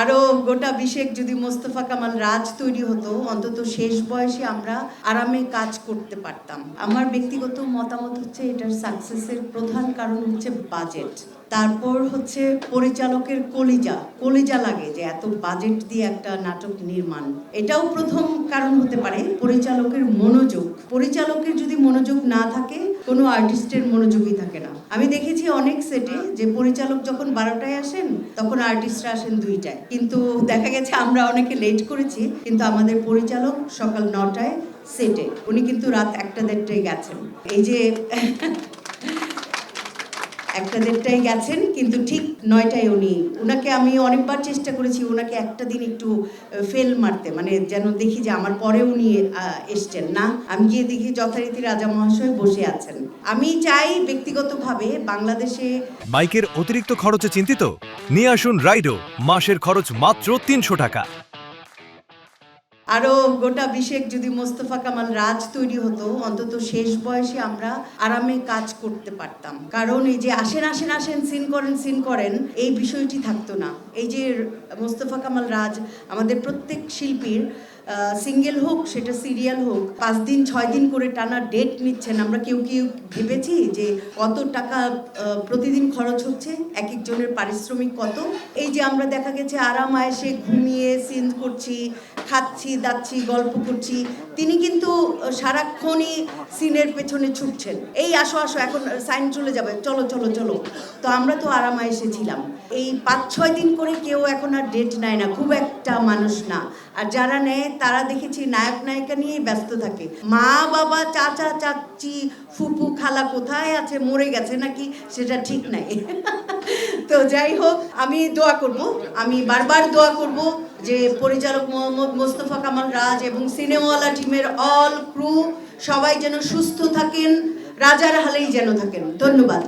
আরো গোটা 20 যদি মোস্তফা কামাল রাজ তৈরি হতো, অন্তত শেষ বয়সে আমরা আরামে কাজ করতে পারতাম। আমার ব্যক্তিগত মতামত হচ্ছে এটার সাকসেসের প্রধান কারণ হচ্ছে বাজেট, তারপর হচ্ছে পরিচালকের কলিজা লাগে যে এত বাজেট দিয়ে একটা নাটক নির্মাণ। এটাও প্রথম কারণ হতে পারে। পরিচালকের যদি মনোযোগ না থাকে, কোনো আর্টিস্টের মনোযোগই থাকে না। আমি দেখেছি অনেক সেটে যে পরিচালক যখন 12টায় আসেন তখন আর্টিস্টরা আসেন 2টায়, কিন্তু দেখা গেছে আমরা অনেকে লেট করেছি, কিন্তু আমাদের পরিচালক সকাল 9টায় সেটে, উনি কিন্তু রাত 1টা-1:30টায় গেছেন। এই যে 1টা-1:30টায় গেছেন, কিন্তু ঠিক 9টায় উনাকে আমি অনেকবার চেষ্টা করেছি ওনাকে একটা দিন একটু ফেল মারতে, মানে যেন দেখি যে আমার পরে উনি এসছেন না। আমি গিয়ে দেখি যথারীতি রাজা মহাশয় বসে আছেন। আমি চাই ব্যক্তিগতভাবে বাংলাদেশে মাইকের অতিরিক্ত খরচে চিন্তিত? নিয়ে আসুন রাইডো, মাসের খরচ মাত্র 300 টাকা। আরো গোটা 20 যদি মোস্তফা কামাল রাজ তৈরি হতো, অন্তত শেষ বয়সে আমরা আরামে কাজ করতে পারতাম। কারণ এই যে আসেন সিন করেন এই বিষয়টি থাকতো না। এই যে মোস্তফা কামাল রাজ আমাদের প্রত্যেক শিল্পীর সিঙ্গেল হোক সেটা সিরিয়াল হোক 5 দিন 6 দিন করে টানা ডেট নিচ্ছেন। আমরা কেউ ভেবেছি যে কত টাকা প্রতিদিন খরচ হচ্ছে, এক একজনের পারিশ্রমিক কত। এই যে আমরা দেখা গেছে আরাম আয়েসে ঘুমিয়ে সিন করছি, খাচ্ছি দাচ্ছি গল্প করছি, তিনি কিন্তু সারাক্ষণই সিনের পেছনে ছুটছেন। এই আসো এখন সাইন চলে যাবে, চলো। তো আমরা তো আরাম আয়েসে ছিলাম। এই 5-6 দিন করে কেউ এখন আর ডেট নেয় না, খুব একটা মানুষ না। আর যারা নেয় তারা দেখেছি নায়ক নায়িকা নিয়েই ব্যস্ত থাকে। মা বাবা চাচা চাচি ফুপু খালা কোথায় আছে, মরে গেছে নাকি সেটা ঠিক নাই। তো যাই হোক, আমি বারবার দোয়া করব যে পরিচালক মোহাম্মদ মোস্তফা কামাল রাজ এবং সিনেমাওয়ালা টিমের অল ক্রু সবাই যেন সুস্থ থাকেন, রাজার হালেই যেন থাকেন। ধন্যবাদ।